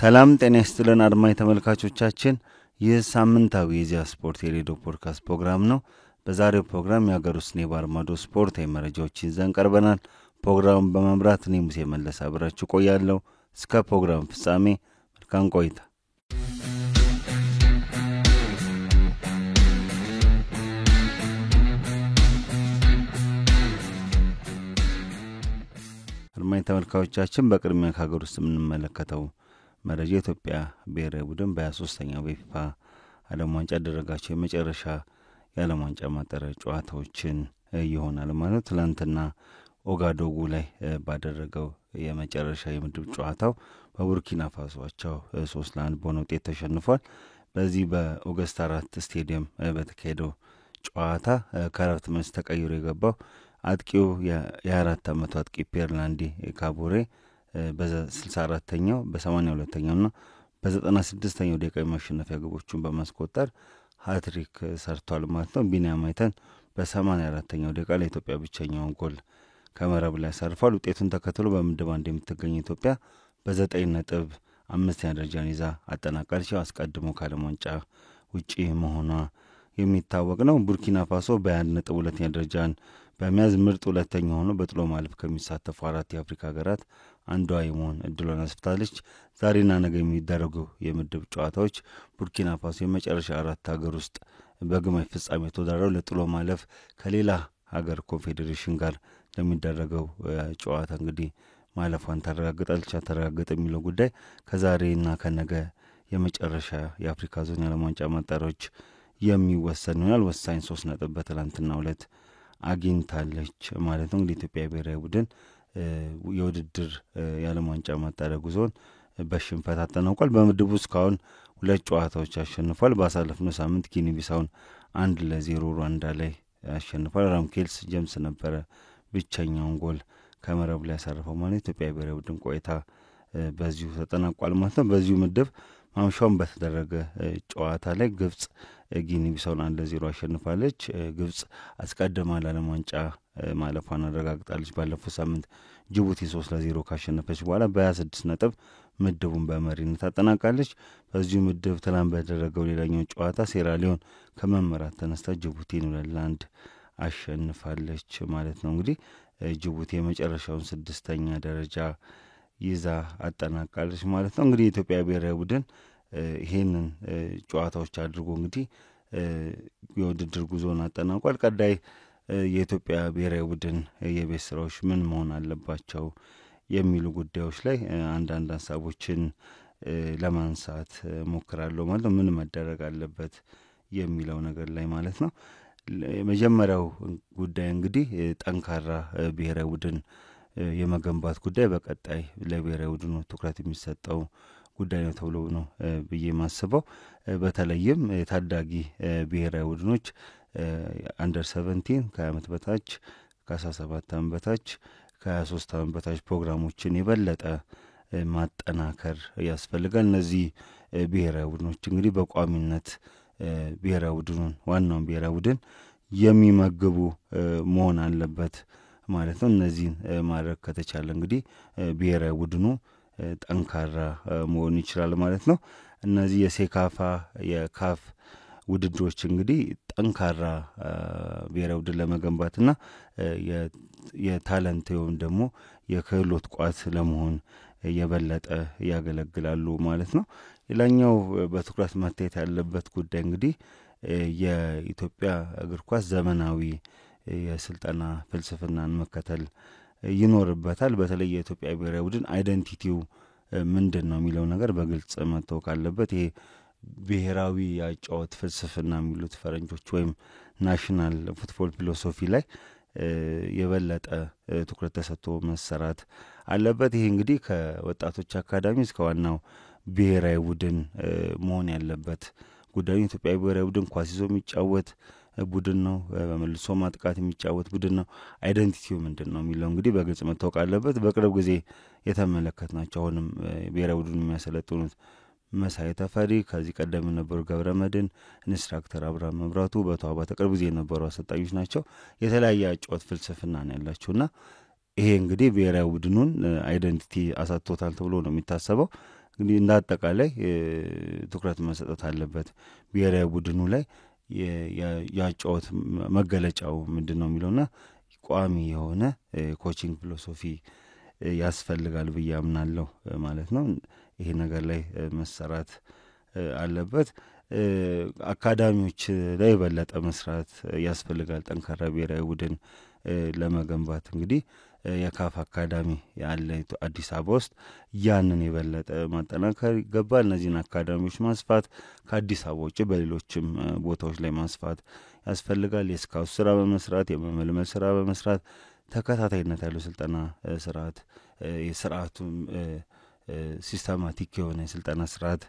ሰላም ጤና ይስጥልን አድማጭ ተመልካቾቻችን፣ ይህ ሳምንታዊ የኢዜአ ስፖርት የሬዲዮ ፖድካስት ፕሮግራም ነው። በዛሬው ፕሮግራም የሀገር ውስጥ የባህር ማዶ ስፖርታዊ መረጃዎችን ይዘን ቀርበናል። ፕሮግራሙን በመምራት እኔ ሙሴ መለስ አብራችሁ ቆያለሁ። እስከ ፕሮግራም ፍጻሜ መልካም ቆይታ። አድማጭ ተመልካቾቻችን፣ በቅድሚያ ከሀገር ውስጥ የምንመለከተው መረጃ የኢትዮጵያ ብሔራዊ ቡድን በ23ኛው በፊፋ ዓለም ዋንጫ ያደረጋቸው የመጨረሻ የዓለም ዋንጫ ማጣሪያ ጨዋታዎችን ይሆናል ማለት። ትላንትና ኦጋዶጉ ላይ ባደረገው የመጨረሻ የምድብ ጨዋታው በቡርኪና ፋሶቸው 3-1 በሆነ ውጤት ተሸንፏል። በዚህ በኦገስት 4 ስቴዲየም በተካሄደው ጨዋታ ከረፍት መልስ ተቀይሮ የገባው አጥቂው የ24 ዓመቱ አጥቂ ፔርላንዲ ካቦሬ በ64ኛው በ82ኛውና በ96ኛው ደቂቃ የማሸነፊያ ግቦቹን በማስቆጠር ሃትሪክ ሰርቷል ማለት ነው። ቢኒያም አይተን በ84ኛው ደቂቃ ለኢትዮጵያ ብቸኛውን ጎል ከመረብ ላይ አሳርፏል። ውጤቱን ተከትሎ በምድብ አንድ የምትገኝ ኢትዮጵያ በ9 ነጥብ 5ኛ ደረጃን ይዛ አጠናቃለች። አስቀድሞ ከዓለም ዋንጫ ውጪ መሆኗ የሚታወቅ ነው። ቡርኪና ፋሶ በ1 ነጥብ 2ኛ ደረጃን በመያዝ ምርጥ ሁለተኛ ሆኖ በጥሎ ማለፍ ከሚሳተፉ 4 የአፍሪካ ሀገራት አንዷ የመሆን እድሏን አስፍታለች። ዛሬና ነገ የሚደረጉ የምድብ ጨዋታዎች ቡርኪና ፋሶ የመጨረሻ 4 ሀገር ውስጥ በግማሽ ፍጻሜ ተወዳድረው ለጥሎ ማለፍ ከሌላ ሀገር ኮንፌዴሬሽን ጋር ለሚደረገው ጨዋታ እንግዲህ ማለፏን ታረጋግጣለች። አተረጋገጠ የሚለው ጉዳይ ከዛሬና ከነገ የመጨረሻ የአፍሪካ ዞን የዓለም ዋንጫ ማጣሪያዎች የሚወሰን ይሆናል። ወሳኝ 3 ነጥብ በትላንትናው ዕለት አግኝታለች ማለት ነው። እንግዲህ ኢትዮጵያ ብሔራዊ ቡድን የውድድር የዓለም ዋንጫ ማጣሪያ ጉዞን በሽንፈት አጠናቋል። በምድቡ እስካሁን 2 ጨዋታዎች አሸንፏል። ባሳለፍነው ሳምንት ጊኒ ቢሳውን 1-0 ሩዋንዳ ላይ አሸንፏል። ራምኬልስ ጀምስ ነበረ ብቸኛውን ጎል ከመረብ ላይ ያሳረፈው ማለት ኢትዮጵያ ብሔራዊ ቡድን ቆይታ በዚሁ ተጠናቋል ማለት ነው። በዚሁ ምድብ ማምሻውን በተደረገ ጨዋታ ላይ ግብጽ ጊኒ ቢሳውን 1-0 አሸንፋለች። ግብጽ አስቀድማ ለዓለም ዋንጫ ማለፏን አረጋግጣለች። ባለፈው ሳምንት ጅቡቲ 3-0 ካሸነፈች በኋላ በ26 ነጥብ ምድቡን በመሪነት አጠናቃለች። በዚሁ ምድብ ትናንት በተደረገው ሌላኛው ጨዋታ ሴራሊዮን ከመመራት ተነስታ ጅቡቲን 2-1 አሸንፋለች ማለት ነው። እንግዲህ ጅቡቲ የመጨረሻውን 6ኛ ደረጃ ይዛ አጠናቃለች ማለት ነው። እንግዲህ የኢትዮጵያ ብሔራዊ ቡድን ይሄንን ጨዋታዎች አድርጎ እንግዲህ የውድድር ጉዞን አጠናቋል። ቀጣይ የኢትዮጵያ ብሔራዊ ቡድን የቤት ስራዎች ምን መሆን አለባቸው የሚሉ ጉዳዮች ላይ አንዳንድ ሀሳቦችን ለማንሳት ሞክራለሁ ማለት ነው። ምን መደረግ አለበት የሚለው ነገር ላይ ማለት ነው። የመጀመሪያው ጉዳይ እንግዲህ ጠንካራ ብሔራዊ ቡድን የመገንባት ጉዳይ በቀጣይ ለብሔራዊ ቡድኑ ትኩረት የሚሰጠው ጉዳይ ነው ተብሎ ነው ብዬ ማስበው። በተለይም ታዳጊ ብሔራዊ ቡድኖች አንደር 17 ከዓመት በታች ከ17 ዓመት በታች ከ23 ዓመት በታች ፕሮግራሞችን የበለጠ ማጠናከር ያስፈልጋል። እነዚህ ብሔራዊ ቡድኖች እንግዲህ በቋሚነት ብሔራዊ ቡድኑን ዋናውን ብሔራዊ ቡድን የሚመግቡ መሆን አለበት ማለት ነው። እነዚህን ማድረግ ከተቻለ እንግዲህ ብሔራዊ ቡድኑ ጠንካራ መሆን ይችላል ማለት ነው። እነዚህ የሴካፋ የካፍ ውድድሮች እንግዲህ ጠንካራ ብሔራዊ ቡድን ለመገንባትና የታለንት ወይም ደግሞ የክህሎት ቋት ለመሆን የበለጠ ያገለግላሉ ማለት ነው። ሌላኛው በትኩረት መታየት ያለበት ጉዳይ እንግዲህ የኢትዮጵያ እግር ኳስ ዘመናዊ የስልጠና ፍልስፍናን መከተል ይኖርበታል። በተለይ የኢትዮጵያ ብሔራዊ ቡድን አይደንቲቲው ምንድን ነው የሚለው ነገር በግልጽ መታወቅ አለበት። ይሄ ብሔራዊ ያጫወት ፍልስፍና የሚሉት ፈረንጆች ወይም ናሽናል ፉትቦል ፊሎሶፊ ላይ የበለጠ ትኩረት ተሰጥቶ መሰራት አለበት። ይሄ እንግዲህ ከወጣቶች አካዳሚ እስከ ዋናው ብሔራዊ ቡድን መሆን ያለበት ጉዳዩ። ኢትዮጵያ ብሔራዊ ቡድን ኳስ ይዞ የሚጫወት ቡድን ነው። በመልሶ ማጥቃት የሚጫወት ቡድን ነው። አይደንቲቲው ምንድን ነው የሚለው እንግዲህ በግልጽ መታወቅ አለበት። በቅርብ ጊዜ የተመለከትናቸው አሁንም ብሔራዊ ቡድን የሚያሰለጥኑት መሳይ ተፈሪ፣ ከዚህ ቀደም የነበሩ ገብረ መድን፣ ኢንስትራክተር አብርሃም መብራቱ፣ በተዋባ በቅርብ ጊዜ የነበሩ አሰልጣኞች ናቸው። የተለያየ አጫወት ፍልስፍና ነው ያላቸውና ይሄ እንግዲህ ብሔራዊ ቡድኑን አይደንቲቲ አሳጥቶታል ተብሎ ነው የሚታሰበው። እንግዲህ እንዳጠቃላይ ትኩረት መሰጠት አለበት ብሔራዊ ቡድኑ ላይ ያጫወት መገለጫው ምንድነው የሚለውና ቋሚ የሆነ ኮቺንግ ፊሎሶፊ ያስፈልጋል ብዬ አምናለሁ ማለት ነው። ይሄ ነገር ላይ መሰራት አለበት። አካዳሚዎች ላይ የበለጠ መስራት ያስፈልጋል። ጠንካራ ብሔራዊ ቡድን ለመገንባት እንግዲህ የካፍ አካዳሚ ያለ አዲስ አበባ ውስጥ ያንን የበለጠ ማጠናከር ይገባል። እነዚህን አካዳሚዎች ማስፋት ከአዲስ አበባ ውጭ በሌሎችም ቦታዎች ላይ ማስፋት ያስፈልጋል። የስካውት ስራ በመስራት የመመልመል ስራ በመስራት ተከታታይነት ያለው ስልጠና ስርዓት የስርዓቱም ሲስተማቲክ የሆነ የስልጠና ስርዓት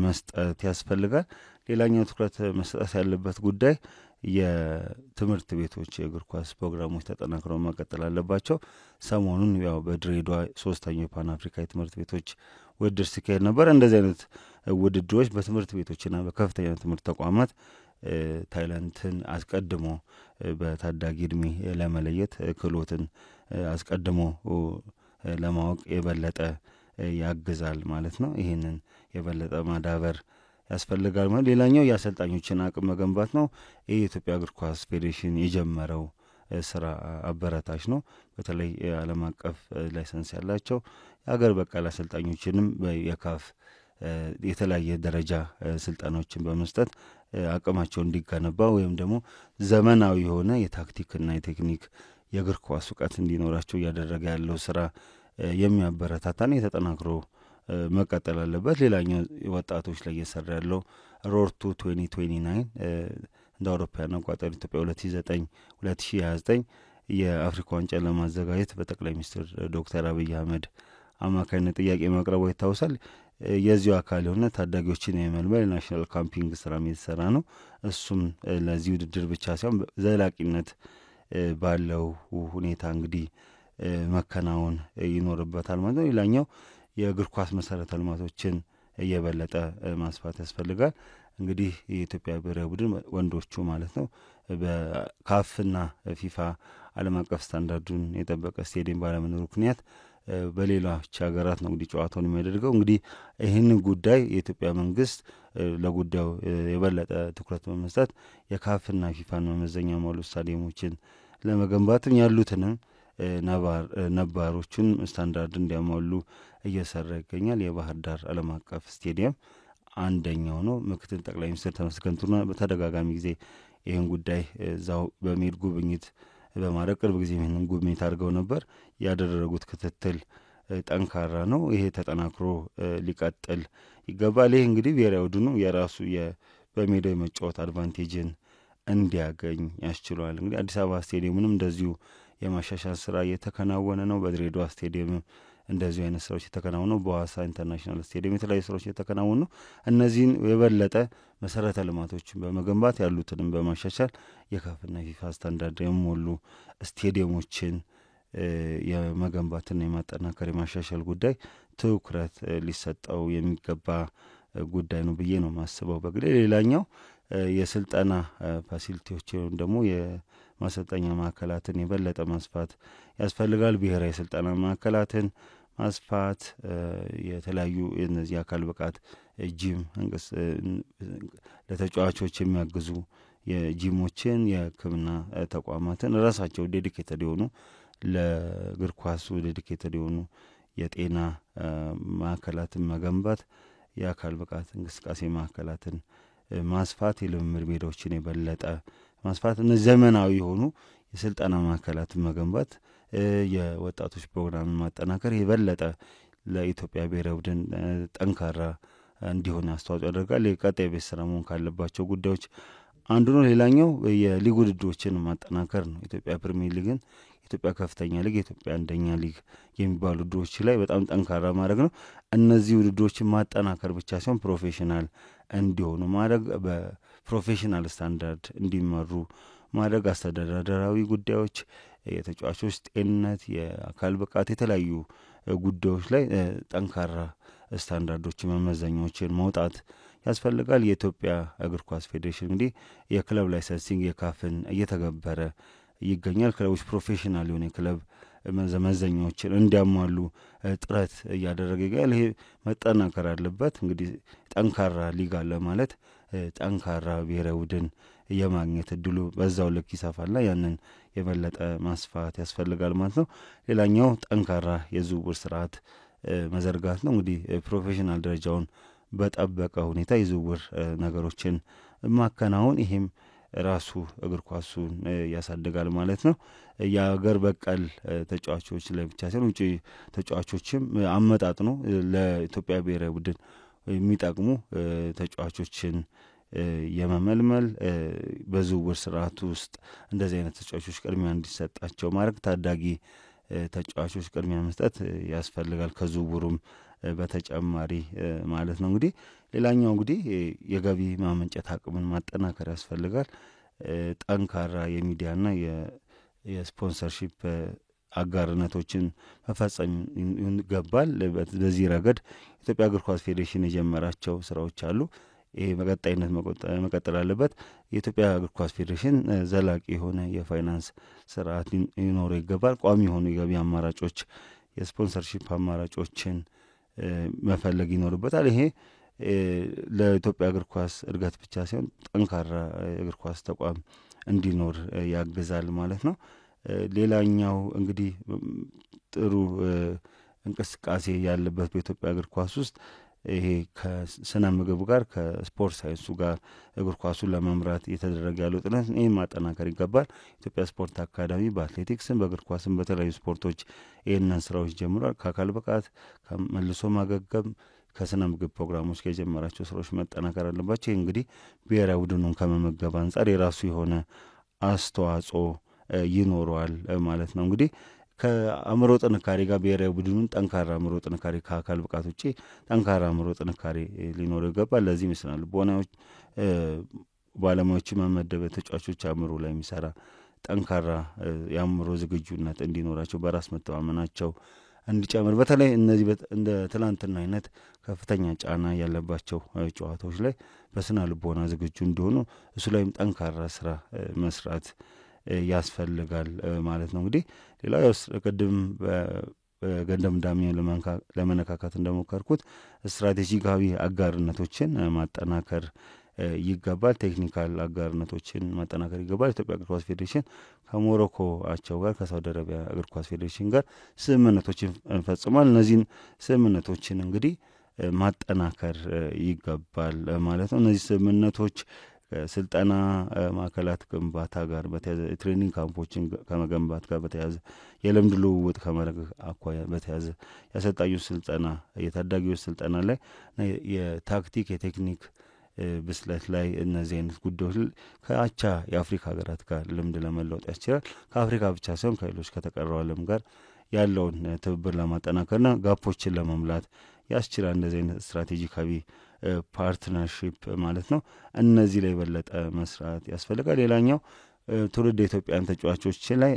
መስጠት ያስፈልጋል። ሌላኛው ትኩረት መስጠት ያለበት ጉዳይ የትምህርት ቤቶች የእግር ኳስ ፕሮግራሞች ተጠናክረው መቀጠል አለባቸው። ሰሞኑን ያው በድሬዳዋ 3ኛው ፓን አፍሪካ የትምህርት ቤቶች ውድድር ሲካሄድ ነበር። እንደዚህ አይነት ውድድሮች በትምህርት ቤቶችና በከፍተኛ ትምህርት ተቋማት ታይላንትን አስቀድሞ በታዳጊ እድሜ ለመለየት ክህሎትን አስቀድሞ ለማወቅ የበለጠ ያግዛል ማለት ነው። ይህንን የበለጠ ማዳበር ያስፈልጋል ማለት። ሌላኛው የአሰልጣኞችን አቅም መገንባት ነው። ይህ የኢትዮጵያ እግር ኳስ ፌዴሬሽን የጀመረው ስራ አበረታች ነው። በተለይ የዓለም አቀፍ ላይሰንስ ያላቸው የሀገር በቀል አሰልጣኞችንም የካፍ የተለያየ ደረጃ ስልጠናዎችን በመስጠት አቅማቸው እንዲገነባ ወይም ደግሞ ዘመናዊ የሆነ የታክቲክና የቴክኒክ የእግር ኳስ እውቀት እንዲኖራቸው እያደረገ ያለው ስራ የሚያበረታታና የተጠናክሮ መቀጠል አለበት። ሌላኛው ወጣቶች ላይ እየሰራ ያለው ሮድ ቱ 2029 እንደ አውሮፓውያን አቆጣጠር ኢትዮጵያ 2029 የአፍሪካ ዋንጫን ለማዘጋጀት በጠቅላይ ሚኒስትር ዶክተር አብይ አህመድ አማካኝነት ጥያቄ ማቅረቡ ይታወሳል። የዚሁ አካል የሆነ ታዳጊዎችን የመልመል ናሽናል ካምፒንግ ስራ የተሰራ ነው። እሱም ለዚህ ውድድር ብቻ ሳይሆን ዘላቂነት ባለው ሁኔታ እንግዲህ መከናወን ይኖርበታል ማለት ነው። ሌላኛው የእግር ኳስ መሰረተ ልማቶችን እየበለጠ ማስፋት ያስፈልጋል። እንግዲህ የኢትዮጵያ ብሔራዊ ቡድን ወንዶቹ ማለት ነው በካፍና ፊፋ ዓለም አቀፍ ስታንዳርዱን የጠበቀ ስቴዲየም ባለመኖሩ ምክንያት በሌሎች ሀገራት ነው እንግዲህ ጨዋታውን የሚያደርገው። እንግዲህ ይህንን ጉዳይ የኢትዮጵያ መንግስት ለጉዳዩ የበለጠ ትኩረት በመስጠት የካፍና ፊፋን መመዘኛ ማሉ ስታዲየሞችን ለመገንባትም ያሉትንም ነባሮቹን ስታንዳርድ እንዲያሟሉ እየሰራ ይገኛል። የባህር ዳር ዓለም አቀፍ ስቴዲየም አንደኛው ነው። ምክትል ጠቅላይ ሚኒስትር ተመስገን ጥሩነህ በተደጋጋሚ ጊዜ ይህን ጉዳይ እዛው በመሄድ ጉብኝት በማድረግ ቅርብ ጊዜ ይህንን ጉብኝት አድርገው ነበር። ያደረጉት ክትትል ጠንካራ ነው። ይሄ ተጠናክሮ ሊቀጥል ይገባል። ይህ እንግዲህ ብሔራዊ ቡድኑ የራሱ በሜዳው የመጫወት አድቫንቴጅን እንዲያገኝ ያስችሏል። እንግዲህ አዲስ አበባ ስቴዲየሙንም እንደዚሁ የማሻሻል ስራ እየተከናወነ ነው። በድሬዳዋ ስቴዲየም እንደዚሁ አይነት ስራዎች የተከናወኑ ነው። በሐዋሳ ኢንተርናሽናል ስቴዲየም የተለያዩ ስራዎች የተከናወኑ ነው። እነዚህን የበለጠ መሰረተ ልማቶችን በመገንባት ያሉትንም በማሻሻል የካፍና ፊፋ ስታንዳርድ የሞሉ ስቴዲየሞችን የመገንባትና የማጠናከር የማሻሻል ጉዳይ ትኩረት ሊሰጠው የሚገባ ጉዳይ ነው ብዬ ነው ማስበው። በግሌ ሌላኛው የስልጠና ፋሲሊቲዎች ወይም ደግሞ የማሰልጠኛ ማዕከላትን የበለጠ ማስፋት ያስፈልጋል። ብሔራዊ የስልጠና ማዕከላትን ማስፋት የተለያዩ እነዚህ አካል ብቃት ጂም ለተጫዋቾች የሚያግዙ የጂሞችን የሕክምና ተቋማትን ራሳቸው ዴዲኬትድ የሆኑ ለእግር ኳሱ ዴዲኬትድ የሆኑ የጤና ማዕከላትን መገንባት፣ የአካል ብቃት እንቅስቃሴ ማዕከላትን ማስፋት፣ የልምምድ ሜዳዎችን የበለጠ ማስፋት፣ እነዚህ ዘመናዊ የሆኑ የስልጠና ማዕከላትን መገንባት፣ የወጣቶች ፕሮግራምን ማጠናከር የበለጠ ለኢትዮጵያ ብሔራዊ ቡድን ጠንካራ እንዲሆን አስተዋጽኦ ያደርጋል። የቀጣይ ቤት ስራ መሆን ካለባቸው ጉዳዮች አንዱ ነው። ሌላኛው የሊግ ውድድሮችን ማጠናከር ነው። ኢትዮጵያ ፕሪሚየር ሊግን፣ ኢትዮጵያ ከፍተኛ ሊግ፣ የኢትዮጵያ አንደኛ ሊግ የሚባሉ ውድድሮች ላይ በጣም ጠንካራ ማድረግ ነው። እነዚህ ውድድሮችን ማጠናከር ብቻ ሳይሆን ፕሮፌሽናል እንዲሆኑ ማድረግ፣ በፕሮፌሽናል ስታንዳርድ እንዲመሩ ማድረግ፣ አስተዳደራዊ ጉዳዮች፣ የተጫዋቾች ጤንነት፣ የአካል ብቃት፣ የተለያዩ ጉዳዮች ላይ ጠንካራ ስታንዳርዶች መመዘኛዎችን መውጣት ያስፈልጋል። የኢትዮጵያ እግር ኳስ ፌዴሬሽን እንግዲህ የክለብ ላይሰንሲንግ የካፍን እየተገበረ ይገኛል። ክለቦች ፕሮፌሽናል የሆነ የክለብ መዘኛዎችን እንዲያሟሉ ጥረት እያደረገ ይገኛል። ይሄ መጠናከር አለበት። እንግዲህ ጠንካራ ሊግ አለ ማለት ጠንካራ ብሔራዊ ቡድን የማግኘት እድሉ በዛው ልክ ይሰፋልና ያንን የበለጠ ማስፋት ያስፈልጋል ማለት ነው። ሌላኛው ጠንካራ የዝውውር ስርዓት መዘርጋት ነው። እንግዲህ ፕሮፌሽናል ደረጃውን በጠበቀ ሁኔታ የዝውውር ነገሮችን ማከናወን፣ ይሄም ራሱ እግር ኳሱን ያሳድጋል ማለት ነው። የሀገር በቀል ተጫዋቾች ላይ ብቻ ሳይሆን ውጪ ተጫዋቾችም አመጣጥኖ ለኢትዮጵያ ብሔራዊ ቡድን የሚጠቅሙ ተጫዋቾችን የመመልመል በዝውውር ስርዓቱ ውስጥ እንደዚህ አይነት ተጫዋቾች ቅድሚያ እንዲሰጣቸው ማድረግ፣ ታዳጊ ተጫዋቾች ቅድሚያ መስጠት ያስፈልጋል ከዝውውሩም በተጨማሪ ማለት ነው። እንግዲህ ሌላኛው እንግዲህ የገቢ ማመንጨት አቅምን ማጠናከር ያስፈልጋል። ጠንካራ የሚዲያና የስፖንሰርሺፕ አጋርነቶችን መፈጸም ይገባል። በዚህ ረገድ ኢትዮጵያ እግር ኳስ ፌዴሬሽን የጀመራቸው ስራዎች አሉ። ይሄ በቀጣይነት መቀጠል አለበት። የኢትዮጵያ እግር ኳስ ፌዴሬሽን ዘላቂ የሆነ የፋይናንስ ስርዓት ሊኖረው ይገባል። ቋሚ የሆኑ የገቢ አማራጮች፣ የስፖንሰርሺፕ አማራጮችን መፈለግ ይኖርበታል። ይሄ ለኢትዮጵያ እግር ኳስ እድገት ብቻ ሳይሆን ጠንካራ እግር ኳስ ተቋም እንዲኖር ያግዛል ማለት ነው። ሌላኛው እንግዲህ ጥሩ እንቅስቃሴ ያለበት በኢትዮጵያ እግር ኳስ ውስጥ ይሄ ከስነ ምግብ ጋር ከስፖርት ሳይንሱ ጋር እግር ኳሱን ለመምራት እየተደረገ ያለው ጥረት ይህን ማጠናከር ይገባል። ኢትዮጵያ ስፖርት አካዳሚ በአትሌቲክስም በእግር ኳስም በተለያዩ ስፖርቶች ይህንን ስራዎች ጀምሯል። ከአካል ብቃት ከመልሶ ማገገም ከስነ ምግብ ፕሮግራሞች ጋር የጀመራቸው ስራዎች መጠናከር አለባቸው። ይህ እንግዲህ ብሔራዊ ቡድኑን ከመመገብ አንጻር የራሱ የሆነ አስተዋጽኦ ይኖረዋል ማለት ነው። እንግዲህ ከአእምሮ ጥንካሬ ጋር ብሔራዊ ቡድኑን ጠንካራ አእምሮ ጥንካሬ ከአካል ብቃት ውጭ ጠንካራ አእምሮ ጥንካሬ ሊኖረው ይገባል። ለዚህ ይመስላል ቦናዎች ባለሙያዎች መመደብ ተጫዋቾች አእምሮ ላይ የሚሰራ ጠንካራ የአእምሮ ዝግጁነት እንዲኖራቸው በራስ መተማመናቸው እንዲጨምር፣ በተለይ እነዚህ እንደ ትላንትና አይነት ከፍተኛ ጫና ያለባቸው ጨዋታዎች ላይ በስነ ልቦና ዝግጁ እንዲሆኑ እሱ ላይም ጠንካራ ስራ መስራት ያስፈልጋል ማለት ነው። እንግዲህ ሌላው ያው ቅድም በገንደምዳሜው ለመነካካት እንደሞከርኩት ስትራቴጂካዊ አጋርነቶችን ማጠናከር ይገባል። ቴክኒካል አጋርነቶችን ማጠናከር ይገባል። ኢትዮጵያ እግር ኳስ ፌዴሬሽን ከሞሮኮ አቻው ጋር ከሳውዲ አረቢያ እግር ኳስ ፌዴሬሽን ጋር ስምምነቶችን ፈጽሟል። እነዚህን ስምምነቶችን እንግዲህ ማጠናከር ይገባል ማለት ነው። እነዚህ ስምምነቶች ከስልጠና ማዕከላት ግንባታ ጋር በተያዘ የትሬኒንግ ካምፖችን ከመገንባት ጋር በተያዘ የልምድ ልውውጥ ከማድረግ አኳያ በተያዘ ያሰልጣኞች ስልጠና የታዳጊዎች ስልጠና ላይ የታክቲክ የቴክኒክ ብስለት ላይ እነዚህ አይነት ጉዳዮች ከአቻ የአፍሪካ ሀገራት ጋር ልምድ ለመለወጥ ያስችላል። ከአፍሪካ ብቻ ሳይሆን ከሌሎች ከተቀረው ዓለም ጋር ያለውን ትብብር ለማጠናከርና ጋፖችን ለመምላት ያስችላል። እንደዚህ አይነት ስትራቴጂካዊ ፓርትነርሺፕ ማለት ነው። እነዚህ ላይ የበለጠ መስራት ያስፈልጋል። ሌላኛው ትውልድ የኢትዮጵያን ተጫዋቾች ላይ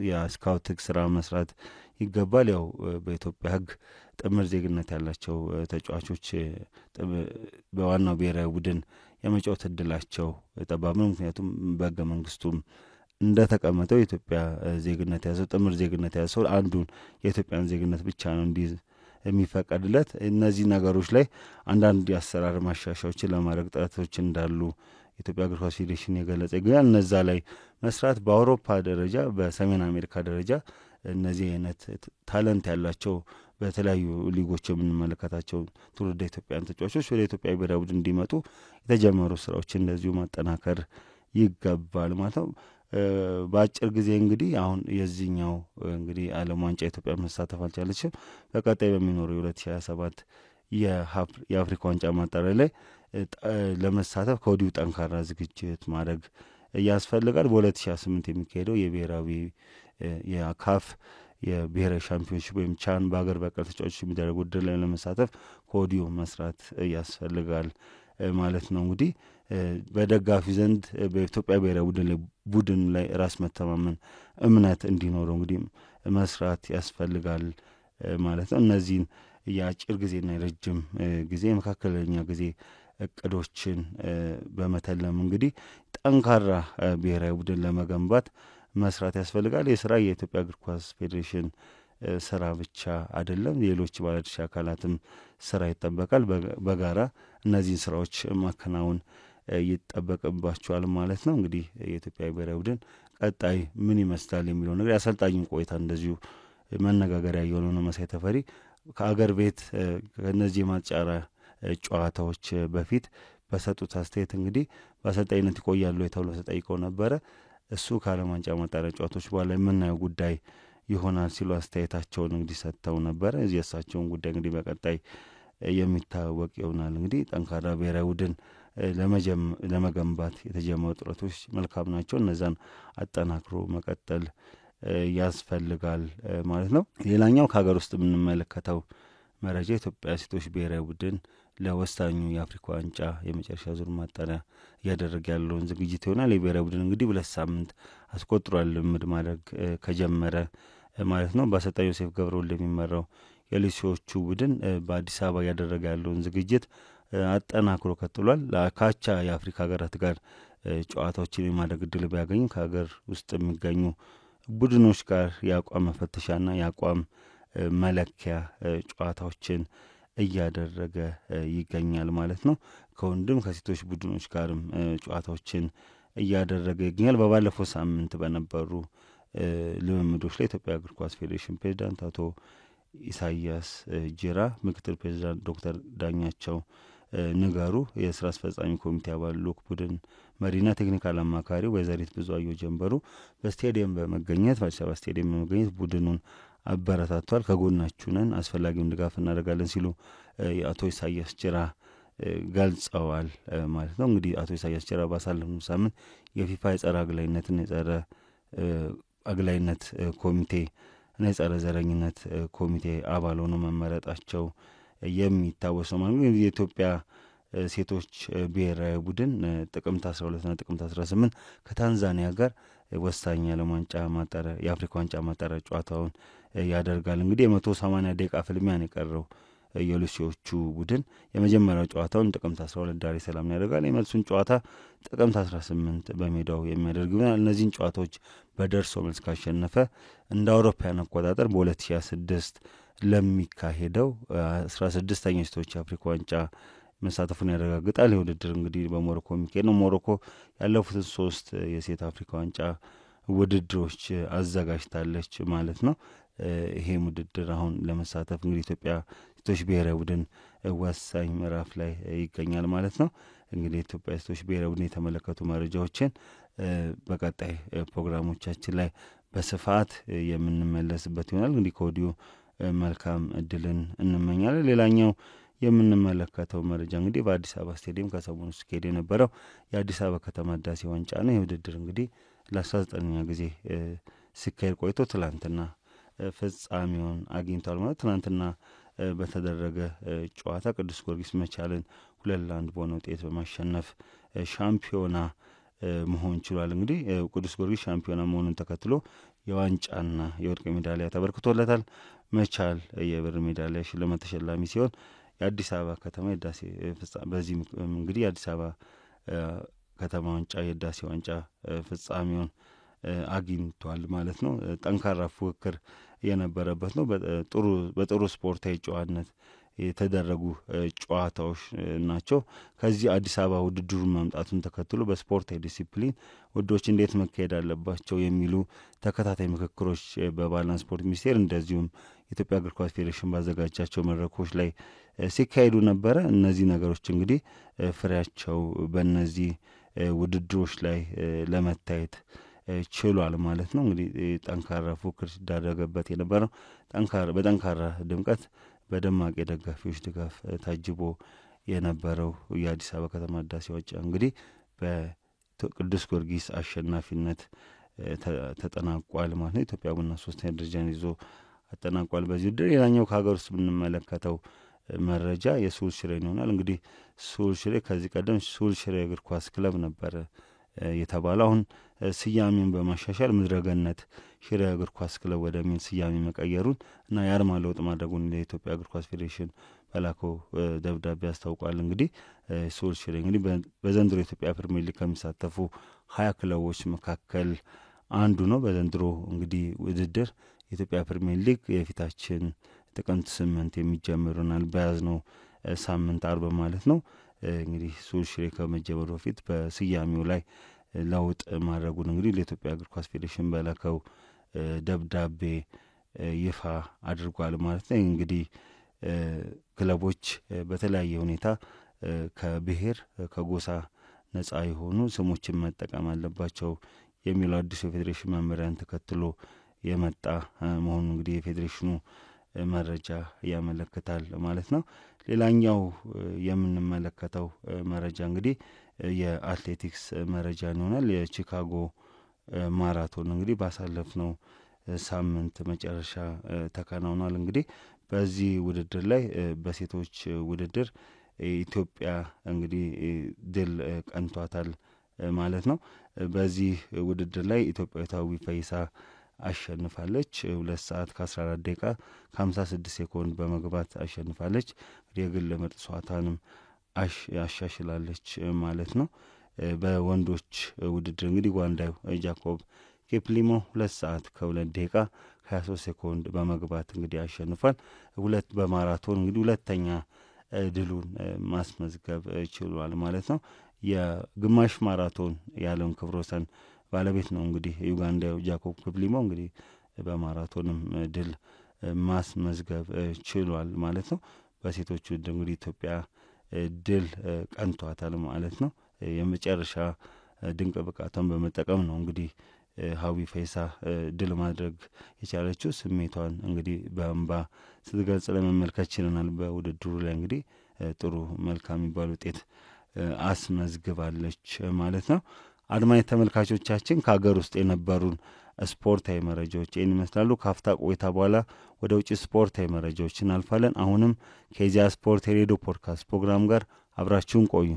የስካውቲንግ ስራ መስራት ይገባል። ያው በኢትዮጵያ ሕግ ጥምር ዜግነት ያላቸው ተጫዋቾች በዋናው ብሔራዊ ቡድን የመጫወት እድላቸው ጠባብ ነው። ምክንያቱም በሕገ መንግስቱም እንደተቀመጠው የኢትዮጵያ ዜግነት ያዘው ጥምር ዜግነት ያዘው አንዱን የኢትዮጵያን ዜግነት ብቻ ነው እንዲህ የሚፈቀድለት። እነዚህ ነገሮች ላይ አንዳንድ የአሰራር ማሻሻዎችን ለማድረግ ጥረቶች እንዳሉ የኢትዮጵያ እግር ኳስ ፌዴሬሽን የገለጸ ይገኛል። እነዛ ላይ መስራት በአውሮፓ ደረጃ በሰሜን አሜሪካ ደረጃ እነዚህ አይነት ታለንት ያላቸው በተለያዩ ሊጎች የምንመለከታቸው ትውልደ ኢትዮጵያን ተጫዋቾች ወደ ኢትዮጵያ ብሔራዊ ቡድን እንዲመጡ የተጀመሩ ስራዎችን እንደዚሁ ማጠናከር ይገባል ማለት ነው። በአጭር ጊዜ እንግዲህ አሁን የዚህኛው እንግዲህ ዓለም ዋንጫ ኢትዮጵያ መሳተፍ አልቻለችም። በቀጣይ በሚኖረው የ2027 የአፍሪካ ዋንጫ ማጣሪያ ላይ ለመሳተፍ ከወዲሁ ጠንካራ ዝግጅት ማድረግ ያስፈልጋል። በ2028 የሚካሄደው የብሔራዊ የካፍ የብሔራዊ ሻምፒዮንሺፕ ወይም ቻን በሀገር በቀል ተጫዋቾች የሚደረጉ ውድድር ላይ ለመሳተፍ ከወዲሁ መስራት ያስፈልጋል ማለት ነው። እንግዲህ በደጋፊ ዘንድ በኢትዮጵያ ብሔራዊ ቡድን ላይ ራስ መተማመን እምነት እንዲኖረው እንግዲህ መስራት ያስፈልጋል ማለት ነው። እነዚህን የአጭር ጊዜና የረጅም ጊዜ መካከለኛ ጊዜ እቅዶችን በመተለም እንግዲህ ጠንካራ ብሔራዊ ቡድን ለመገንባት መስራት ያስፈልጋል። የስራ የኢትዮጵያ እግር ኳስ ፌዴሬሽን ስራ ብቻ አይደለም፣ ሌሎች ባለድርሻ አካላትም ስራ ይጠበቃል። በጋራ እነዚህን ስራዎች ማከናወን ይጠበቅባቸዋል ማለት ነው። እንግዲህ የኢትዮጵያ ብሔራዊ ቡድን ቀጣይ ምን ይመስላል የሚለው ነገር የአሰልጣኙን ቆይታ እንደዚሁ መነጋገሪያ የሆነ ነው። መሳይ ተፈሪ ከአገር ቤት ከእነዚህ የማጣሪያ ጨዋታዎች በፊት በሰጡት አስተያየት እንግዲህ በአሰልጣኝነት ይቆያሉ ተብሎ ተጠይቀው ነበረ። እሱ ከዓለም ዋንጫ ማጣሪያ ጨዋታዎች በኋላ የምናየው ጉዳይ ይሆናል ሲሉ አስተያየታቸውን እንግዲህ ሰጥተው ነበረ። እዚህ የእሳቸውን ጉዳይ እንግዲህ በቀጣይ የሚታወቅ ይሆናል። እንግዲህ ጠንካራ ብሔራዊ ቡድን ለመገንባት የተጀመሩ ጥረቶች መልካም ናቸው። እነዛን አጠናክሮ መቀጠል ያስፈልጋል ማለት ነው። ሌላኛው ከሀገር ውስጥ የምንመለከተው መረጃ ኢትዮጵያ ሴቶች ብሔራዊ ቡድን ለወሳኙ የአፍሪካ ዋንጫ የመጨረሻ ዙር ማጣሪያ እያደረገ ያለውን ዝግጅት ይሆናል። የብሔራዊ ቡድን እንግዲህ 2 ሳምንት አስቆጥሯል ልምድ ማድረግ ከጀመረ ማለት ነው። በአሰልጣኝ ዮሴፍ ገብረወልድ የሚመራው የሉሲዎቹ ቡድን በአዲስ አበባ እያደረገ ያለውን ዝግጅት አጠናክሮ ቀጥሏል። ካቻ የአፍሪካ ሀገራት ጋር ጨዋታዎችን የማድረግ እድል ቢያገኝ ከሀገር ውስጥ የሚገኙ ቡድኖች ጋር የአቋም መፈተሻና የአቋም መለኪያ ጨዋታዎችን እያደረገ ይገኛል ማለት ነው። ከወንድም ከሴቶች ቡድኖች ጋርም ጨዋታዎችን እያደረገ ይገኛል። በባለፈው ሳምንት በነበሩ ልምምዶች ላይ ኢትዮጵያ እግር ኳስ ፌዴሬሽን ፕሬዚዳንት አቶ ኢሳያስ ጂራ፣ ምክትል ፕሬዚዳንት ዶክተር ዳኛቸው ንጋሩ፣ የስራ አስፈጻሚ ኮሚቴ አባል ልዑክ ቡድን መሪና ቴክኒካል አማካሪ ወይዘሪት ብዙአየሁ ጀንበሩ በስቴዲየም በመገኘት በአዲስ አበባ ስቴዲየም በመገኘት ቡድኑን አበረታቷል። ከጎናችሁ ነን፣ አስፈላጊውን ድጋፍ እናደርጋለን ሲሉ አቶ ኢሳያስ ጂራ ገልጸዋል ማለት ነው። እንግዲህ አቶ ኢሳያስ ጂራ ባሳለፍነው ሳምንት የፊፋ የጸረ አግላይነትና የጸረ አግላይነት ኮሚቴ እና የጸረ ዘረኝነት ኮሚቴ አባል ሆነው መመረጣቸው የሚታወሰው ማለት ነው። የኢትዮጵያ ሴቶች ብሔራዊ ቡድን ጥቅምት 12ና ጥቅምት 18 ከታንዛኒያ ጋር ወሳኝ የዓለም ዋንጫ ማጣሪያ የአፍሪካ ዋንጫ ማጣሪያ ጨዋታውን ያደርጋል። እንግዲህ 180 ደቂቃ ፍልሚያ ነው የቀረው። የሉሲዎቹ ቡድን የመጀመሪያው ጨዋታውን ጥቅምት 12 ዳሬ ሰላም ያደርጋል። የመልሱን ጨዋታ ጥቅምት 18 በሜዳው የሚያደርግ ይሆናል። እነዚህን ጨዋታዎች በደርሶ መልስ ካሸነፈ እንደ አውሮፓውያን አቆጣጠር በ2026 ለሚካሄደው 16ኛ ሴቶች የአፍሪካ ዋንጫ መሳተፉን ያረጋግጣል። የውድድር እንግዲህ በሞሮኮ የሚካሄድ ነው። ሞሮኮ ያለፉትን 3 የሴት አፍሪካ ዋንጫ ውድድሮች አዘጋጅታለች ማለት ነው። ይሄም ውድድር አሁን ለመሳተፍ እንግዲህ ኢትዮጵያ ሴቶች ብሔራዊ ቡድን ወሳኝ ምዕራፍ ላይ ይገኛል ማለት ነው። እንግዲህ ኢትዮጵያ ሴቶች ብሔራዊ ቡድን የተመለከቱ መረጃዎችን በቀጣይ ፕሮግራሞቻችን ላይ በስፋት የምንመለስበት ይሆናል። እንግዲህ ከወዲሁ መልካም እድልን እንመኛለን። ሌላኛው የምንመለከተው መረጃ እንግዲህ በአዲስ አበባ ስቴዲየም ከሰሞኑ ሲካሄድ የነበረው የአዲስ አበባ ከተማ ህዳሴ ዋንጫ ነው። የውድድር እንግዲህ ለ19ኛ ጊዜ ሲካሄድ ቆይቶ ትላንትና ፍጻሜውን አግኝቷል ማለት። ትናንትና በተደረገ ጨዋታ ቅዱስ ጊዮርጊስ መቻልን 2-1 በሆነ ውጤት በማሸነፍ ሻምፒዮና መሆን ችሏል። እንግዲህ ቅዱስ ጊዮርጊስ ሻምፒዮና መሆኑን ተከትሎ የዋንጫና የወርቅ ሜዳሊያ ተበርክቶለታል። መቻል የብር ሜዳሊያ ሽልማት ተሸላሚ ሲሆን የአዲስ አበባ ከተማ የህዳሴ በዚህ እንግዲህ የአዲስ አበባ ከተማ ዋንጫ የህዳሴ ዋንጫ ፍጻሜውን አግኝቷል ማለት ነው። ጠንካራ ፉክክር የነበረበት ነው። በጥሩ ስፖርታዊ ጨዋነት የተደረጉ ጨዋታዎች ናቸው። ከዚህ አዲስ አበባ ውድድሩን መምጣቱን ተከትሎ በስፖርታዊ ዲሲፕሊን ውድድሮች እንዴት መካሄድ አለባቸው የሚሉ ተከታታይ ምክክሮች በባህልና ስፖርት ሚኒስቴር እንደዚሁም የኢትዮጵያ እግር ኳስ ፌዴሬሽን ባዘጋጃቸው መድረኮች ላይ ሲካሄዱ ነበረ። እነዚህ ነገሮች እንግዲህ ፍሬያቸው በእነዚህ ውድድሮች ላይ ለመታየት ችሏል ማለት ነው። እንግዲህ ጠንካራ ፉክክር ሲደረግበት የነበረው በጠንካራ ድምቀት በደማቅ የደጋፊዎች ድጋፍ ታጅቦ የነበረው የአዲስ አበባ ከተማ ህዳሴ ዋንጫ እንግዲህ በቅዱስ ጊዮርጊስ አሸናፊነት ተጠናቋል ማለት ነው። ኢትዮጵያ ቡና 3ኛ ደረጃን ይዞ አጠናቋል በዚህ ውድድር። ሌላኛው ከሀገር ውስጥ የምንመለከተው መረጃ የስሁል ሽሬን ይሆናል። እንግዲህ ስሁል ሽሬ ከዚህ ቀደም ስሁል ሽሬ እግር ኳስ ክለብ ነበረ የተባለው። አሁን ስያሜን በማሻሻል ምድረገነት ሽሬ እግር ኳስ ክለብ ወደሚል ስያሜ መቀየሩን እና የአርማ ለውጥ ማድረጉን ለኢትዮጵያ እግር ኳስ ፌዴሬሽን በላከው ደብዳቤ አስታውቋል። እንግዲህ ስሁል ሽሬ እንግዲህ በዘንድሮ የኢትዮጵያ ፕሪሚየር ሊግ ከሚሳተፉ 20 ክለቦች መካከል አንዱ ነው። በዘንድሮ እንግዲህ ውድድር የኢትዮጵያ ፕሪሚየር ሊግ የፊታችን ጥቅምት 8 የሚጀምሩናል በያዝነው ሳምንት አርብ ማለት ነው። እንግዲህ ሱል ሽሬ ከመጀመሩ በፊት በስያሜው ላይ ለውጥ ማድረጉን እንግዲህ ለኢትዮጵያ እግር ኳስ ፌዴሬሽን በላከው ደብዳቤ ይፋ አድርጓል ማለት ነው። እንግዲህ ክለቦች በተለያየ ሁኔታ ከብሔር ከጎሳ ነጻ የሆኑ ስሞችን መጠቀም አለባቸው የሚለው አዲሱ የፌዴሬሽን መመሪያን ተከትሎ የመጣ መሆኑ እንግዲህ የፌዴሬሽኑ መረጃ ያመለክታል ማለት ነው። ሌላኛው የምንመለከተው መረጃ እንግዲህ የአትሌቲክስ መረጃ ይሆናል። የቺካጎ ማራቶን እንግዲህ ባሳለፍነው ሳምንት መጨረሻ ተከናውኗል። እንግዲህ በዚህ ውድድር ላይ በሴቶች ውድድር ኢትዮጵያ እንግዲህ ድል ቀንቷታል ማለት ነው። በዚህ ውድድር ላይ ኢትዮጵያዊቷ ፈይሳ አሸንፋለች። 2 ሰዓት ከ14 ደቂቃ ከ56 ሴኮንድ በመግባት አሸንፋለች። የግል ምርጥ ሰዓቷንም አሻሽላለች ማለት ነው። በወንዶች ውድድር እንግዲህ ጓንዳዩ ጃኮብ ኬፕሊሞ 2 ሰዓት ከ2 ደቂቃ ከ23 ሴኮንድ በመግባት እንግዲህ አሸንፏል። ሁለት በማራቶን እንግዲህ ሁለተኛ ድሉን ማስመዝገብ ችሏል ማለት ነው። የግማሽ ማራቶን ያለውን ክብረ ወሰን ባለቤት ነው እንግዲህ ዩጋንዳው ጃኮብ ኬፕሊሞ እንግዲህ በማራቶንም ድል ማስመዝገብ ችሏል ማለት ነው። በሴቶቹ እንግዲህ ኢትዮጵያ ድል ቀንቷታል ማለት ነው። የመጨረሻ ድንቅ ብቃቷን በመጠቀም ነው እንግዲህ ሀዊ ፈይሳ ድል ማድረግ የቻለችው። ስሜቷን እንግዲህ በእንባ ስትገልጽ ለመመልከት ችለናል። በውድድሩ ላይ እንግዲህ ጥሩ መልካም የሚባል ውጤት አስመዝግባለች ማለት ነው። አድማጭ ተመልካቾቻችን ከሀገር ውስጥ የነበሩን ስፖርታዊ መረጃዎች ይህን ይመስላሉ። ካፍታ ቆይታ በኋላ ወደ ውጭ ስፖርታዊ መረጃዎች እናልፋለን። አሁንም ከኢዜአ ስፖርት የሬዲዮ ፖድካስት ፕሮግራም ጋር አብራችሁን ቆዩ።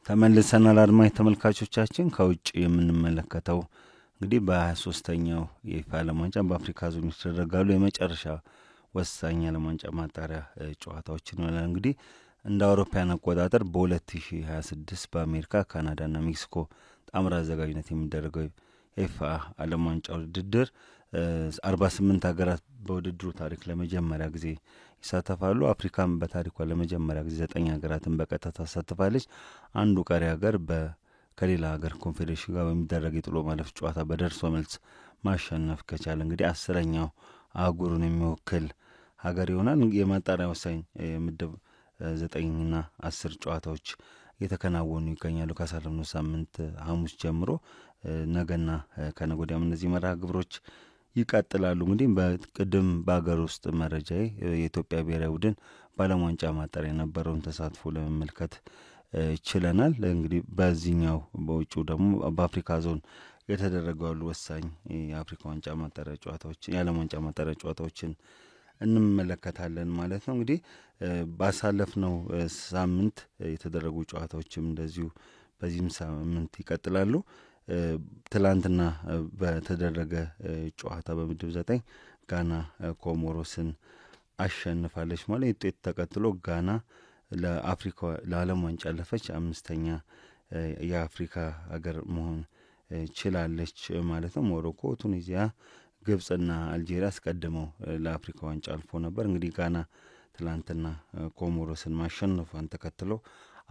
ተመልሰናል። አድማጭ ተመልካቾቻችን ከውጭ የምንመለከተው እንግዲህ በ23ኛው የፊፋ ዓለም ዋንጫ በአፍሪካ ዞኖች ይደረጋሉ የመጨረሻ ወሳኝ ዓለም ዋንጫ ማጣሪያ ጨዋታዎችን ነው። እንግዲህ እንደ አውሮፓውያን አቆጣጠር በ2026 በአሜሪካ ካናዳና ሜክሲኮ ጣምራ አዘጋጅነት የሚደረገው የፊፋ ዓለም ዋንጫ ውድድር 48 ሀገራት በውድድሩ ታሪክ ለመጀመሪያ ጊዜ ይሳተፋሉ። አፍሪካም በታሪኳ ለመጀመሪያ ጊዜ 9 ሀገራትን በቀጥታ ታሳትፋለች። አንዱ ቀሪ ሀገር ከሌላ ሀገር ኮንፌዴሬሽን ጋር በሚደረግ የጥሎ ማለፍ ጨዋታ በደርሶ መልስ ማሸነፍ ከቻለ እንግዲህ 10ኛው አህጉሩን የሚወክል ሀገር ይሆናል። የማጣሪያ ወሳኝ ምድብ 9ና 10 ጨዋታዎች እየተከናወኑ ይገኛሉ። ካሳለፍነው ሳምንት ሐሙስ ጀምሮ ነገና ከነገ ወዲያም እነዚህ መርሃ ግብሮች ይቀጥላሉ። እንግዲህ በቅድም በሀገር ውስጥ መረጃዬ የኢትዮጵያ ብሔራዊ ቡድን በዓለም ዋንጫ ማጣሪያ የነበረውን ተሳትፎ ለመመልከት ችለናል። እንግዲህ በዚህኛው በውጭው ደግሞ በአፍሪካ ዞን የተደረጉ ያሉ ወሳኝ የአፍሪካ ዋንጫ ማጣሪያ ጨዋታዎች የዓለም ዋንጫ ማጣሪያ ጨዋታዎችን እንመለከታለን ማለት ነው። እንግዲህ ባሳለፍነው ሳምንት የተደረጉ ጨዋታዎችም እንደዚሁ በዚህም ሳምንት ይቀጥላሉ። ትላንትና በተደረገ ጨዋታ በምድብ 9 ጋና ኮሞሮስን አሸንፋለች ማለት ውጤት ተከትሎ ጋና ለዓለም ዋንጫ ያለፈች 5ኛ የአፍሪካ ሀገር መሆን ችላለች ማለት ነው። ሞሮኮ፣ ቱኒዚያ፣ ግብጽና አልጄሪያ አስቀድመው ለአፍሪካ ዋንጫ አልፎ ነበር። እንግዲህ ጋና ትላንትና ኮሞሮስን ማሸነፏን ተከትሎ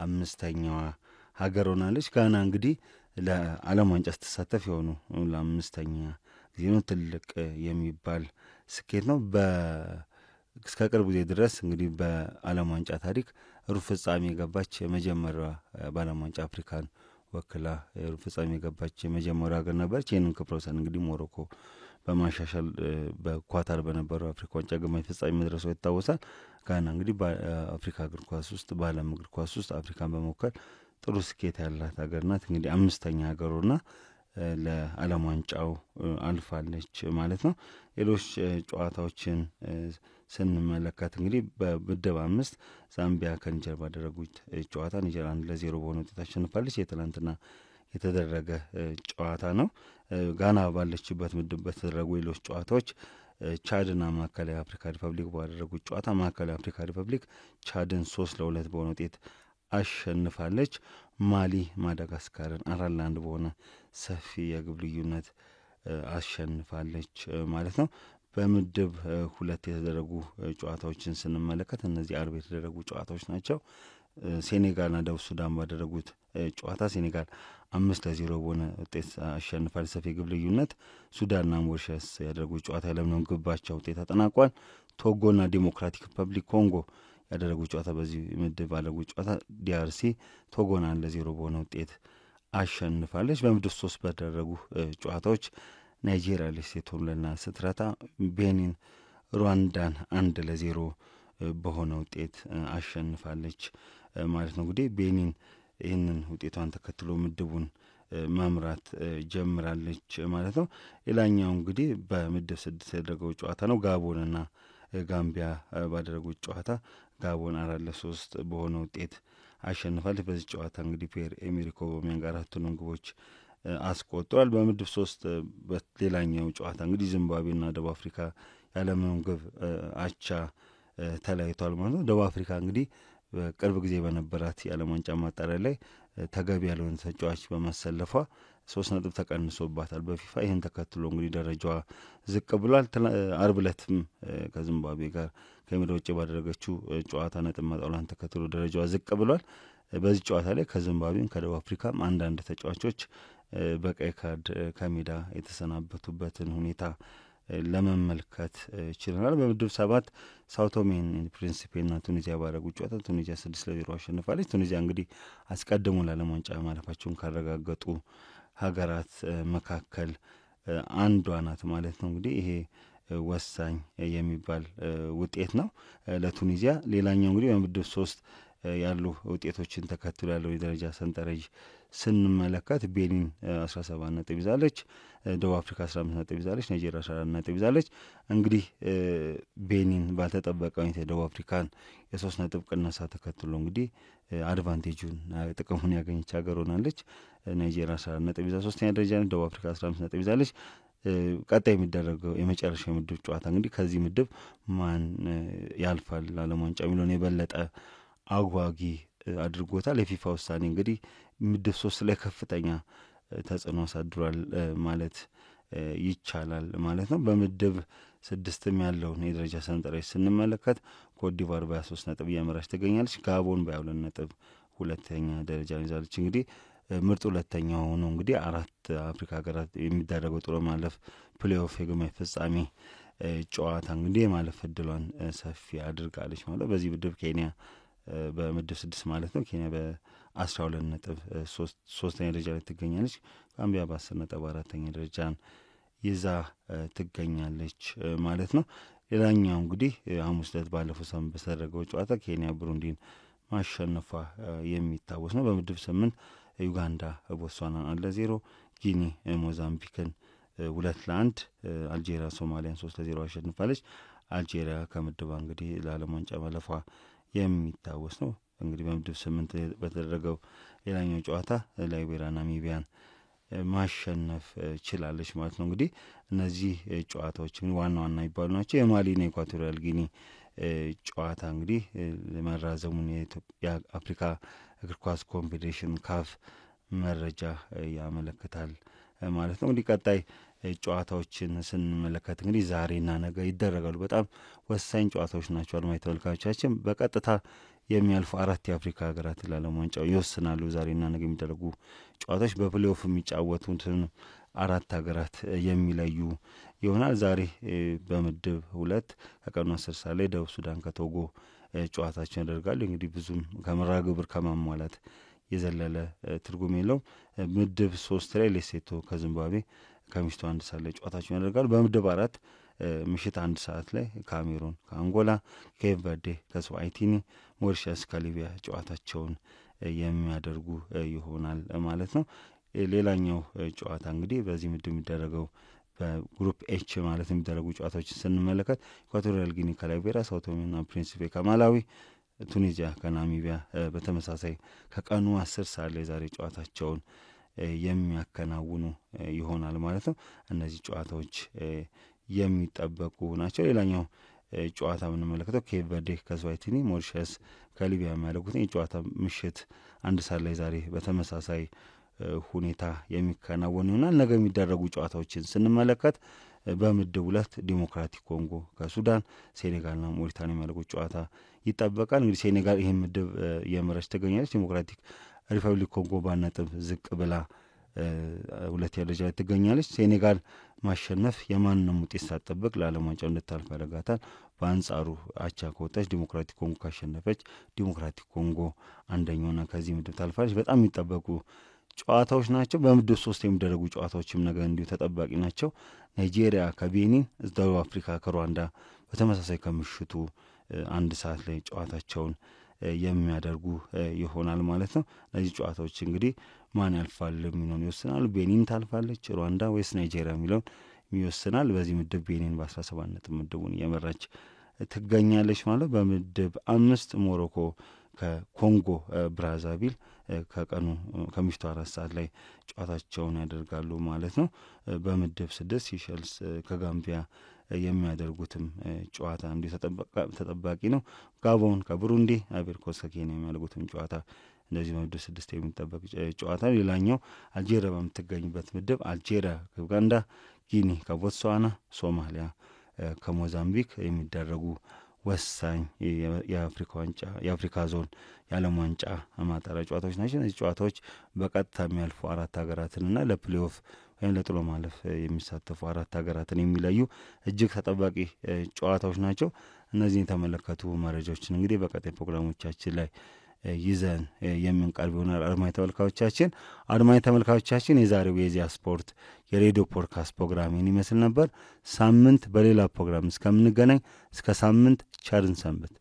5ኛዋ ሀገር ሆናለች። ጋና እንግዲህ ለዓለም ዋንጫ ስትሳተፍ የሆኑ ለ5ኛ ጊዜ ነው። ትልቅ የሚባል ስኬት ነው። እስከ ቅርብ ጊዜ ድረስ እንግዲህ በዓለም ዋንጫ ታሪክ ሩብ ፍጻሜ የገባች የመጀመሪያዋ በዓለም ዋንጫ አፍሪካን ወክላ ሩብ ፍጻሜ የገባች የመጀመሪያዋ ሀገር ነበረች። ይህንን ክብረ ወሰን እንግዲህ ሞሮኮ በማሻሻል በኳታር በነበረው አፍሪካ ዋንጫ ግማሽ ፍጻሜ መድረሷ ይታወሳል። ጋና እንግዲህ በአፍሪካ እግር ኳስ ውስጥ በዓለም እግር ኳስ ውስጥ አፍሪካን በመወከል ጥሩ ስኬት ያላት ሀገር ናት። እንግዲህ 5ኛ ሀገሩና ለዓለም ዋንጫው አልፋለች ማለት ነው። ሌሎች ጨዋታዎችን ስንመለከት እንግዲህ በምድብ 5 ዛምቢያ ከኒጀር ባደረጉት ጨዋታ ኒጀር 1-0 በሆነ ውጤት አሸንፋለች። የትላንትና የተደረገ ጨዋታ ነው። ጋና ባለችበት ምድብ በተደረጉ ሌሎች ጨዋታዎች ቻድና ማዕከላዊ አፍሪካ ሪፐብሊክ ባደረጉት ጨዋታ ማዕከላዊ አፍሪካ ሪፐብሊክ ቻድን 3-2 በሆነ ውጤት አሸንፋለች። ማሊ ማዳጋስካርን 4-1 በሆነ ሰፊ የግብ ልዩነት አሸንፋለች ማለት ነው። በምድብ 2 የተደረጉ ጨዋታዎችን ስንመለከት እነዚህ አርብ የተደረጉ ጨዋታዎች ናቸው። ሴኔጋልና ደቡብ ሱዳን ባደረጉት ጨዋታ ሴኔጋል 5-0 በሆነ ውጤት አሸንፋል፣ ሰፊ ግብ ልዩነት። ሱዳንና ሞሪሸስ ያደረጉት ጨዋታ ያለምንም ግባቸው ውጤት ተጠናቋል። ቶጎና ዲሞክራቲክ ሪፐብሊክ ኮንጎ ያደረጉት ጨዋታ በዚህ ምድብ ባደረጉት ጨዋታ ዲአርሲ ቶጎን 1-0 በሆነ ውጤት አሸንፋለች። በምድብ 3 በተደረጉ ጨዋታዎች ናይጄሪያ ሌሶቶንና ስትራታ ቤኒን ሩዋንዳን 1-0 በሆነ ውጤት አሸንፋለች ማለት ነው። እንግዲህ ቤኒን ይህንን ውጤቷን ተከትሎ ምድቡን መምራት ጀምራለች ማለት ነው። ሌላኛው እንግዲህ በምድብ 6 የተደረገው ጨዋታ ነው። ጋቦንና ጋምቢያ ባደረጉት ጨዋታ ጋቦን 4-3 በሆነ ውጤት አሸንፋለች። በዚህ ጨዋታ እንግዲህ ፒየር ኤሜሪክ ኦባሜያንግ 4 ግቦች አስቆጥሯል። በምድብ 3 በሌላኛው ጨዋታ እንግዲህ ዚምባብዌና ደቡብ አፍሪካ ያለምንም ግብ አቻ ተለያይቷል ማለት ነው። ደቡብ አፍሪካ እንግዲህ በቅርብ ጊዜ በነበራት የዓለም ዋንጫ ማጣሪያ ላይ ተገቢ ያልሆነ ተጫዋች በማሰለፏ 3 ነጥብ ተቀንሶባታል በፊፋ። ይህን ተከትሎ እንግዲህ ደረጃዋ ዝቅ ብሏል። አርብ ዕለትም ከዚምባብዌ ጋር ከሜዳ ውጭ ባደረገችው ጨዋታ ነጥብ መጣሏን ተከትሎ ደረጃዋ ዝቅ ብሏል። በዚህ ጨዋታ ላይ ከዚምባብዌም ከደቡብ አፍሪካም አንዳንድ ተጫዋቾች በቀይ ካርድ ከሜዳ የተሰናበቱበትን ሁኔታ ለመመልከት ችለናል። በምድብ 7 ሳውቶሜን ፕሪንሲፔና ቱኒዚያ ባደረጉት ጨዋታ ቱኒዚያ 6-0 አሸንፋለች። ቱኒዚያ እንግዲህ አስቀድሞ ለዓለም ዋንጫ ማለፋቸውን ካረጋገጡ ሀገራት መካከል አንዷ ናት ማለት ነው። እንግዲህ ይሄ ወሳኝ የሚባል ውጤት ነው ለቱኒዚያ። ሌላኛው እንግዲህ በምድብ 3 ያሉ ውጤቶችን ተከትሎ ያለው የደረጃ ሰንጠረዥ ስንመለከት ቤኒን 17 ነጥብ ይዛለች፣ ደቡብ አፍሪካ 15 ነጥብ ይዛለች፣ ናይጄሪያ 14 ነጥብ ይዛለች። እንግዲህ ቤኒን ባልተጠበቀ ሁኔታ የደቡብ አፍሪካን የ3 ነጥብ ቅነሳ ተከትሎ እንግዲህ አድቫንቴጁን ጥቅሙን ያገኘች ሀገር ሆናለች። ናይጄሪያ 14 ነጥብ ይዛ 3ኛ ደረጃ ነች፣ ደቡብ አፍሪካ 15 ነጥብ ይዛለች። ቀጣይ የሚደረገው የመጨረሻ ምድብ ጨዋታ እንግዲህ ከዚህ ምድብ ማን ያልፋል ለዓለም ዋንጫ የሚለውን የበለጠ አጓጊ አድርጎታል። የፊፋ ውሳኔ እንግዲህ ምድብ 3 ላይ ከፍተኛ ተጽዕኖ አሳድሯል ማለት ይቻላል ማለት ነው። በምድብ 6ም ያለውን የደረጃ ሰንጠረዥ ስንመለከት ኮትዲቯር በ23 ነጥብ እየመራች ትገኛለች። ጋቦን በ22 ነጥብ ሁለተኛ ደረጃ ይዛለች። እንግዲህ ምርጥ ሁለተኛ ሆኖ እንግዲህ 4 አፍሪካ ሀገራት የሚደረገው ጥሎ ማለፍ ፕሌይኦፍ የግማሽ ፍጻሜ ጨዋታ እንግዲህ የማለፍ እድሏን ሰፊ አድርጋለች ማለት ነው። በዚህ ምድብ ኬንያ በምድብ 6 ማለት ነው ኬንያ በ12 ነጥብ ሶስተኛ ደረጃ ላይ ትገኛለች። ጋምቢያ በ10 ነጥብ 4ኛ ደረጃን ይዛ ትገኛለች ማለት ነው። ሌላኛው እንግዲህ ሐሙስ ዕለት ባለፈው ሳምንት በተደረገው ጨዋታ ኬንያ ብሩንዲን ማሸነፏ የሚታወስ ነው። በምድብ 8 ዩጋንዳ ቦትስዋናን 1-0፣ ጊኒ ሞዛምቢክን 2-1፣ አልጄሪያ ሶማሊያን 3-0 አሸንፋለች። አልጄሪያ ከምድባ እንግዲህ ለዓለም ዋንጫ ማለፏ የሚታወስ ነው። እንግዲህ በምድብ 8 በተደረገው ሌላኛው ጨዋታ ላይቤሪያ ናሚቢያን ማሸነፍ ችላለች ማለት ነው። እንግዲህ እነዚህ ጨዋታዎች ዋና ዋና የሚባሉ ናቸው። የማሊና ኢኳቶሪያል ጊኒ ጨዋታ እንግዲህ መራዘሙን የአፍሪካ እግር ኳስ ኮንፌዴሬሽን ካፍ መረጃ ያመለክታል ማለት ነው። እንግዲህ ቀጣይ ጨዋታዎችን ስንመለከት እንግዲህ ዛሬና ነገ ይደረጋሉ። በጣም ወሳኝ ጨዋታዎች ናቸው። አድማጭ ተመልካቾቻችን በቀጥታ የሚያልፉ 4 የአፍሪካ ሀገራት ለዓለም ዋንጫው ይወስናሉ። ዛሬና ነገ የሚደረጉ ጨዋታዎች በፕሌኦፍ የሚጫወቱትን 4 ሀገራት የሚለዩ ይሆናል። ዛሬ በምድብ 2 ከቀኑ 10 ሰዓት ላይ ደቡብ ሱዳን ከቶጎ ጨዋታቸውን ያደርጋሉ። እንግዲህ ብዙም ከመርሃ ግብር ከማሟላት የዘለለ ትርጉም የለውም። ምድብ 3 ላይ ሌሴቶ ከዚምባብዌ ከምሽቱ 1 ሰዓት ላይ ጨዋታቸውን ያደርጋሉ። በምድብ 4 ምሽት 1 ሰዓት ላይ ካሜሩን ከአንጎላ፣ ኬፕ ቨርዴ ከስዋቲኒ፣ ሞሪሸስ ከሊቢያ ጨዋታቸውን የሚያደርጉ ይሆናል ማለት ነው። ሌላኛው ጨዋታ እንግዲህ በዚህ ምድብ የሚደረገው በግሩፕ ኤች ማለት የሚደረጉ ጨዋታዎችን ስንመለከት ኢኳቶሪያል ጊኒ ከላይቤሪያ፣ ሳውቶሜና ፕሪንሲፔ ከማላዊ፣ ቱኒዚያ ከናሚቢያ በተመሳሳይ ከቀኑ 10 ሰዓት ላይ ዛሬ ጨዋታቸውን የሚያከናውኑ ይሆናል ማለት ነው። እነዚህ ጨዋታዎች የሚጠበቁ ናቸው። ሌላኛው ጨዋታ የምንመለከተው ኬፕ ቨርዴ ከስዋቲኒ፣ ሞሪሸስ ከሊቢያ የሚያደርጉት ጨዋታ ምሽት 1 ሰዓት ላይ ዛሬ በተመሳሳይ ሁኔታ የሚከናወን ይሆናል። ነገ የሚደረጉ ጨዋታዎችን ስንመለከት በምድብ 2 ዲሞክራቲክ ኮንጎ ከሱዳን፣ ሴኔጋልና ሞሪታኒያ የሚያደርጉት ጨዋታ ይጠበቃል። እንግዲህ ሴኔጋል ይህን ምድብ የመረች ትገኛለች። ዲሞክራቲክ ሪፐብሊክ ኮንጎ በነጥብ ዝቅ ብላ 2ኛ ደረጃ ላይ ትገኛለች። ሴኔጋል ማሸነፍ የማንንም ውጤት ሳትጠብቅ ለዓለም ዋንጫው እንድታልፍ ያደርጋታል። በአንጻሩ አቻ ከወጣች ዲሞክራቲክ ኮንጎ ካሸነፈች ዲሞክራቲክ ኮንጎ አንደኛውና ከዚህ ምድብ ታልፋለች። በጣም የሚጠበቁ ጨዋታዎች ናቸው። በምድብ 3 የሚደረጉ ጨዋታዎችም ነገ እንዲሁ ተጠባቂ ናቸው። ናይጄሪያ ከቤኒን፣ ደቡብ አፍሪካ ከሩዋንዳ በተመሳሳይ ከምሽቱ 1 ሰዓት ላይ ጨዋታቸውን የሚያደርጉ ይሆናል ማለት ነው። እነዚህ ጨዋታዎች እንግዲህ ማን ያልፋል የሚለውን ይወስናል። ቤኒን ታልፋለች ሩዋንዳ ወይስ ናይጄሪያ የሚለውን ይወስናል። በዚህ ምድብ ቤኒን በ17 ነጥብ ምድቡን እየመራች ትገኛለች ማለት። በምድብ 5 ሞሮኮ ከኮንጎ ብራዛቪል ከምሽቱ 4 ሰዓት ላይ ጨዋታቸውን ያደርጋሉ ማለት ነው። በምድብ 6 ሲሸልስ ከጋምቢያ የሚያደርጉትም ጨዋታ እንዲሁ ተጠባቂ ነው። ጋቦን ከቡሩንዲ፣ አይቮሪ ከኬንያ የሚያደርጉትም ጨዋታ እንደዚህ በምድብ 6 የሚጠበቅ ጨዋታ። ሌላኛው አልጄሪያ በምትገኝበት ምድብ አልጄሪያ ከኡጋንዳ፣ ጊኒ ከቦትስዋና፣ ሶማሊያ ከሞዛምቢክ የሚደረጉ ወሳኝ የአፍሪካ ዞን የዓለም ዋንጫ ማጣሪያ ጨዋታዎች ናቸው። እነዚህ ጨዋታዎች በቀጥታ የሚያልፉ 4 ሀገራትንና ለፕሌኦፍ ወይም ለጥሎ ማለፍ የሚሳተፉ 4 ሀገራትን የሚለዩ እጅግ ተጠባቂ ጨዋታዎች ናቸው። እነዚህን የተመለከቱ መረጃዎችን እንግዲህ በቀጣይ ፕሮግራሞቻችን ላይ ይዘን የምንቀርብ ይሆናል። አድማጭ ተመልካቾቻችን የዛሬው የኢዜአ ስፖርት የሬዲዮ ፖድካስት ፕሮግራም ይመስል ነበር። ሳምንት በሌላ ፕሮግራም እስከምንገናኝ እስከ ሳምንት ቸርን ሰንብት።